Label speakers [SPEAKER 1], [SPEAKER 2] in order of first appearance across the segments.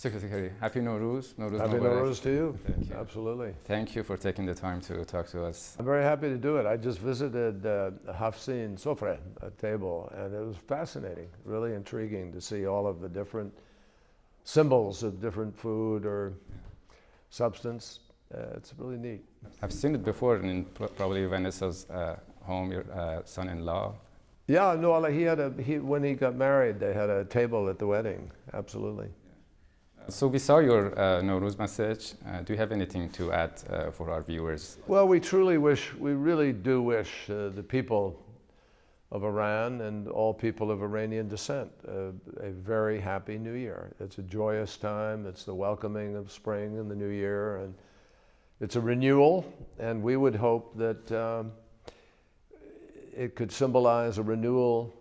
[SPEAKER 1] Secretary, Happy Nowruz.
[SPEAKER 2] Happy Nowruz to you.
[SPEAKER 1] Thank you.
[SPEAKER 2] Absolutely.
[SPEAKER 1] Thank you for taking the time to talk to us.
[SPEAKER 2] I'm very happy to do it. I just visited Hafsin Sofre, a table, and it was fascinating, really intriguing to see all of the different symbols of different food or substance. It's really neat.
[SPEAKER 1] I've seen it before in probably Vanessa's home, your son-in-law.
[SPEAKER 2] Yeah, no, when he got married, they had a table at the wedding. Absolutely.
[SPEAKER 1] So we saw your Nowruz message. Do you have anything to add for our viewers?
[SPEAKER 2] Well, we really do wish the people of Iran and all people of Iranian descent a very happy New Year. It's a joyous time. It's the welcoming of spring and the New Year, and it's a renewal. And we would hope that it could symbolize a renewal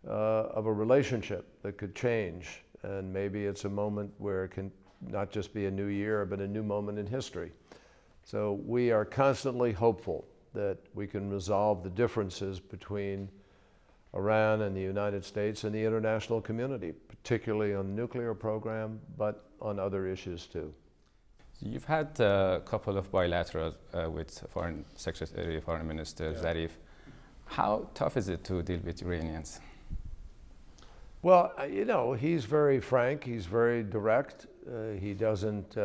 [SPEAKER 2] of a relationship that could change. And maybe it's a moment where it can not just be a new year, but a new moment in history. So we are constantly hopeful that we can resolve the differences between Iran and the United States and the international community, particularly on the nuclear program, but on other issues too.
[SPEAKER 1] You've had a couple of bilaterals with Foreign Secretary, Foreign Minister Zarif. How tough is it to deal with Iranians?
[SPEAKER 2] Well, you know, he's very frank, he's very direct. He doesn't,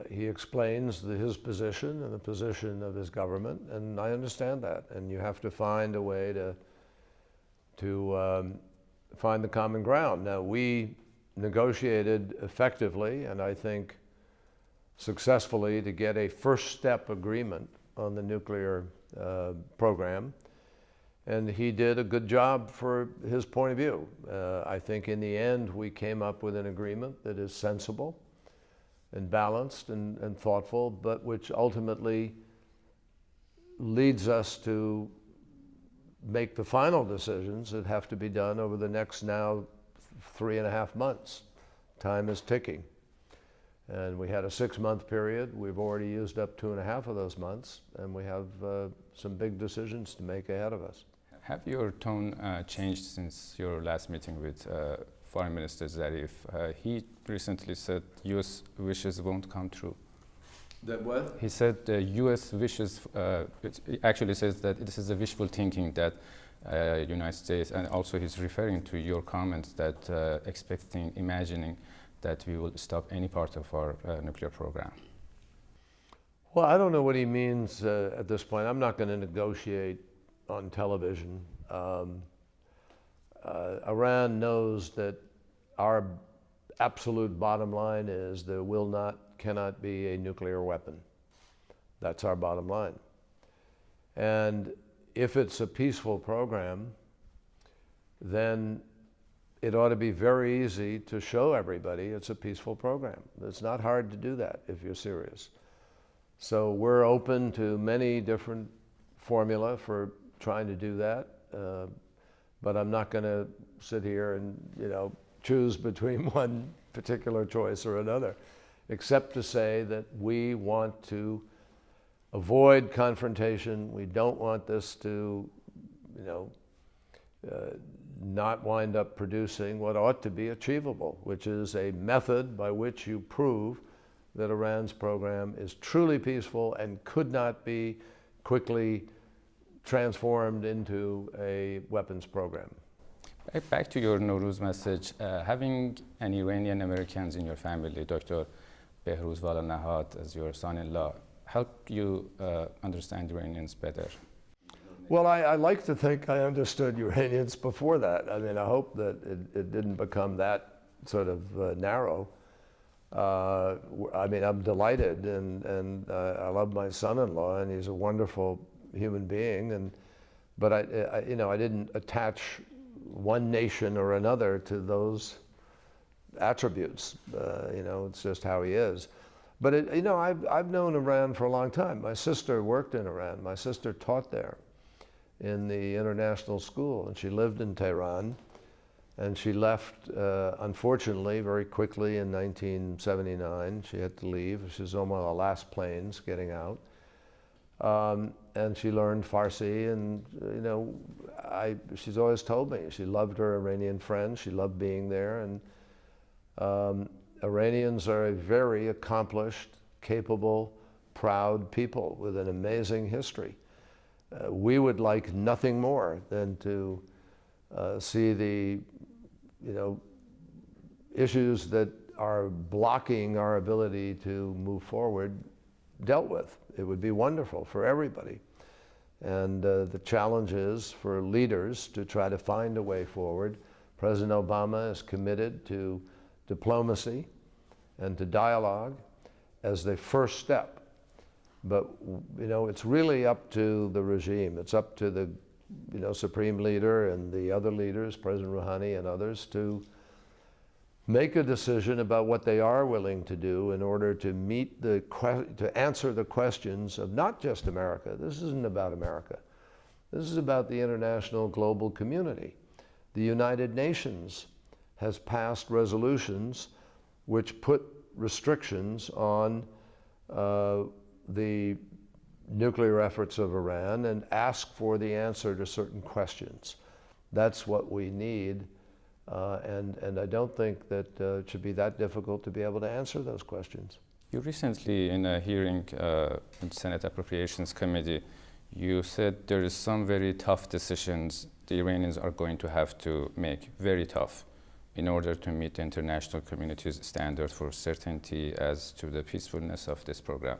[SPEAKER 2] he explains his position and the position of his government, and I understand that. And you have to find a way to find the common ground. Now, we negotiated effectively, and I think successfully, to get a first step agreement on the nuclear program. And he did a good job for his point of view. I think in the end, we came up with an agreement that is sensible and balanced and thoughtful, but which ultimately leads us to make the final decisions that have to be done over the next now 3.5 months. Time is ticking. And we had a 6-month period. We've already used up 2.5 of those months, and we have some big decisions to make ahead of us.
[SPEAKER 1] Have your tone changed since your last meeting with Foreign Minister Zarif? He recently said U.S. wishes won't come true.
[SPEAKER 2] That what?
[SPEAKER 1] He said U.S. wishes, it actually says that this is a wishful thinking that United States, and also he's referring to your comments that imagining that we will stop any part of our nuclear program.
[SPEAKER 2] Well, I don't know what he means at this point. I'm not going to negotiate on television. Iran knows that our absolute bottom line is there cannot be a nuclear weapon. That's our bottom line. And if it's a peaceful program, then it ought to be very easy to show everybody it's a peaceful program. It's not hard to do that if you're serious. So we're open to many different formula for trying to do that, but I'm not going to sit here and choose between one particular choice or another, except to say that we want to avoid confrontation. We don't want this to, not wind up producing what ought to be achievable, which is a method by which you prove that Iran's program is truly peaceful and could not be quickly transformed into a weapons program.
[SPEAKER 1] Back to your Nowruz message, having an Iranian Americans in your family, Dr. Behruz Nahad as your son-in-law, helped you understand Iranians better?
[SPEAKER 2] Well, I like to think I understood Iranians before that. I mean, I hope that it didn't become that sort of narrow. I mean, I'm delighted, and I love my son-in-law, and he's a wonderful human being. But I didn't attach one nation or another to those attributes. It's just how he is. But I've known Iran for a long time. My sister worked in Iran. My sister taught there in the international school, and she lived in Tehran. And she left, unfortunately, very quickly in 1979. She had to leave. She was on one of the last planes getting out. And she learned Farsi, and she's always told me she loved her Iranian friends. She loved being there, and Iranians are a very accomplished, capable, proud people with an amazing history. We would like nothing more than to see the, issues that are blocking our ability to move forward dealt with. It would be wonderful for everybody. And the challenge is for leaders to try to find a way forward. President Obama is committed to diplomacy and to dialogue as the first step. But, it's really up to the regime. It's up to the, Supreme Leader and the other leaders, President Rouhani and others, to make a decision about what they are willing to do in order to to answer the questions of not just America. This isn't about America. This is about the international global community. The United Nations has passed resolutions which put restrictions on the nuclear efforts of Iran and ask for the answer to certain questions. That's what we need. And I don't think that it should be that difficult to be able to answer those questions.
[SPEAKER 1] You recently, in a hearing in Senate Appropriations Committee, you said there is some very tough decisions the Iranians are going to have to make, very tough, in order to meet the international community's standard for certainty as to the peacefulness of this program.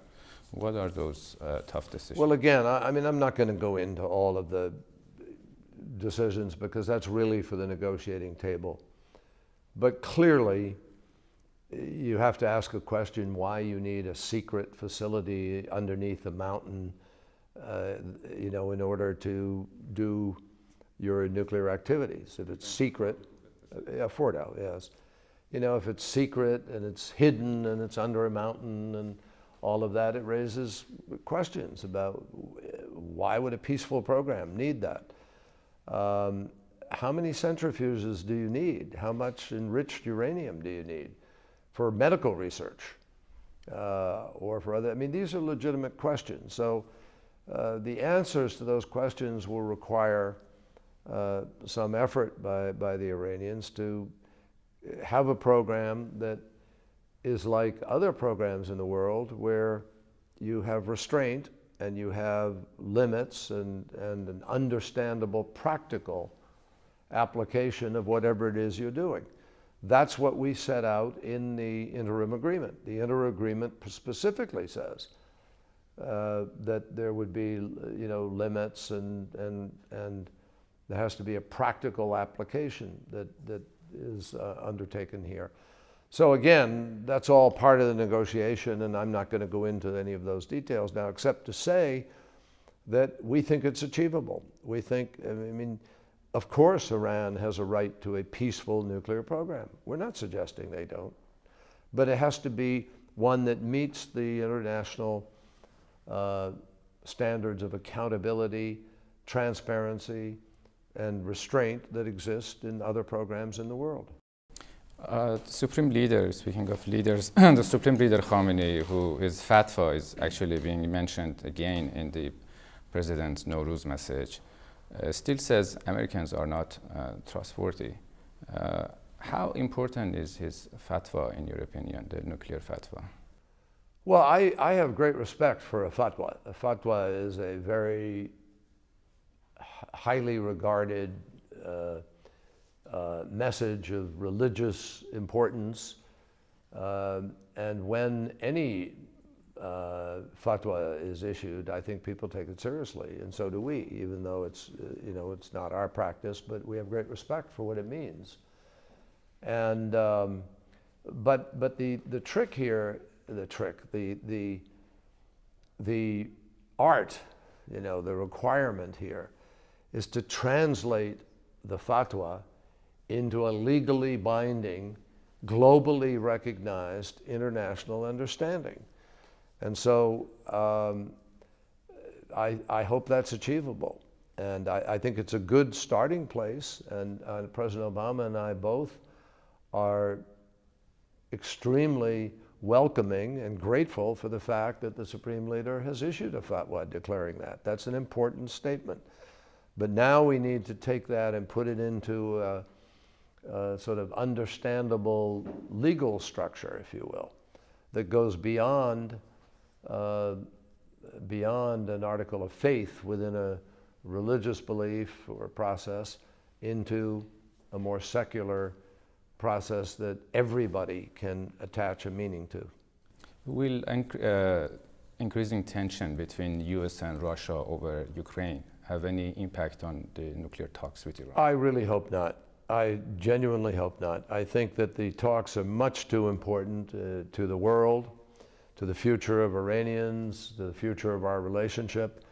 [SPEAKER 1] What are those tough decisions?
[SPEAKER 2] Well, again, I'm not going to go into all of the decisions because that's really for the negotiating table. But clearly, you have to ask a question why you need a secret facility underneath a mountain, in order to do your nuclear activities. If it's secret, Fordow, yes. If it's secret and it's hidden and it's under a mountain and all of that, it raises questions about why would a peaceful program need that? How many centrifuges do you need? How much enriched uranium do you need for medical research or for other? These are legitimate questions. So the answers to those questions will require some effort by the Iranians to have a program that is like other programs in the world where you have restraint and you have limits and an understandable practical application of whatever it is you're doing. That's what we set out in the interim agreement. The interim agreement specifically says that there would be, limits and there has to be a practical application that is undertaken here. So again, that's all part of the negotiation, and I'm not going to go into any of those details now, except to say that we think it's achievable. We think, of course Iran has a right to a peaceful nuclear program. We're not suggesting they don't. But it has to be one that meets the international standards of accountability, transparency, and restraint that exist in other programs in the world.
[SPEAKER 1] The Supreme Leader, speaking of leaders, the Supreme Leader Khamenei, his fatwa is actually being mentioned again in the President's Nowruz message, still says Americans are not trustworthy. How important is his fatwa, in your opinion, the nuclear fatwa?
[SPEAKER 2] Well, I have great respect for a fatwa. A fatwa is a very highly regarded message of religious importance, and when any fatwa is issued, I think people take it seriously, and so do we, even though it's it's not our practice, but we have great respect for what it means. And but the trick here, the art, the requirement here is to translate the fatwa into a legally binding, globally recognized international understanding. And so I hope that's achievable. And I think it's a good starting place. And President Obama and I both are extremely welcoming and grateful for the fact that the Supreme Leader has issued a fatwa declaring that. That's an important statement. But now we need to take that and put it into sort of understandable legal structure, if you will, that goes beyond an article of faith within a religious belief or process into a more secular process that everybody can attach a meaning to.
[SPEAKER 1] Will increasing tension between U.S. and Russia over Ukraine have any impact on the nuclear talks with Iran?
[SPEAKER 2] I really hope not. I genuinely hope not. I think that the talks are much too important to the world, to the future of Iranians, to the future of our relationship.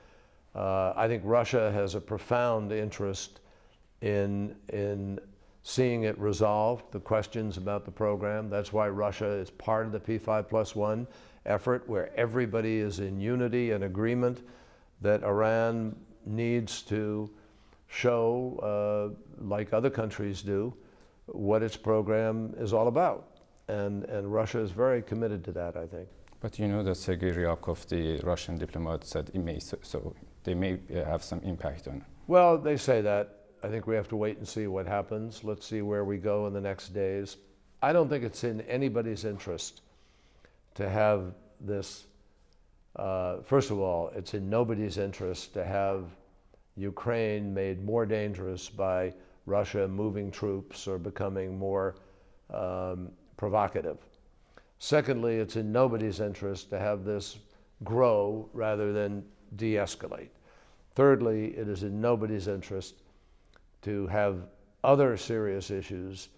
[SPEAKER 2] I think Russia has a profound interest in seeing it resolved, the questions about the program. That's why Russia is part of the P5+1 effort, where everybody is in unity and agreement that Iran needs to show, like other countries do, what its program is all about. And Russia is very committed to that, I think.
[SPEAKER 1] But you know that Sergei Ryabkov, the Russian diplomat, said it may, so they may have some impact on it.
[SPEAKER 2] Well, they say that. I think we have to wait and see what happens. Let's see where we go in the next days. I don't think it's in anybody's interest to have this. First of all, it's in nobody's interest to have Ukraine made more dangerous by Russia moving troops or becoming more provocative. Secondly, it's in nobody's interest to have this grow rather than de-escalate. Thirdly, it is in nobody's interest to have other serious issues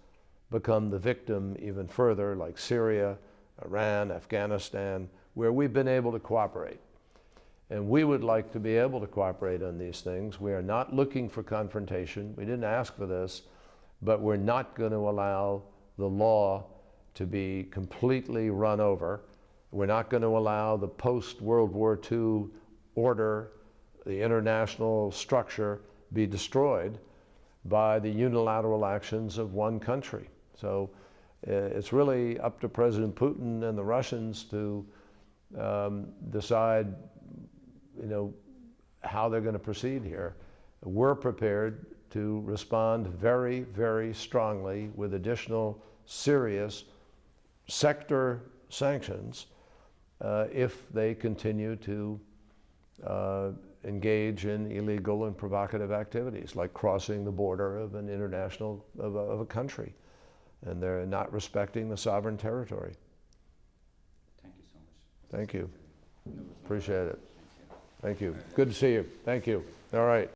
[SPEAKER 2] become the victim even further, like Syria, Iran, Afghanistan, where we've been able to cooperate. And we would like to be able to cooperate on these things. We are not looking for confrontation. We didn't ask for this, but we're not going to allow the law to be completely run over. We're not going to allow the post-World War II order, the international structure, be destroyed by the unilateral actions of one country. So it's really up to President Putin and the Russians to decide, how they're going to proceed here. We're prepared to respond very, very strongly with additional serious sector sanctions if they continue to engage in illegal and provocative activities, like crossing the border of an international, of a country, and they're not respecting the sovereign territory.
[SPEAKER 1] Thank you so much.
[SPEAKER 2] Thank you. Appreciate it. Thank you. Good to see you. Thank you. All right.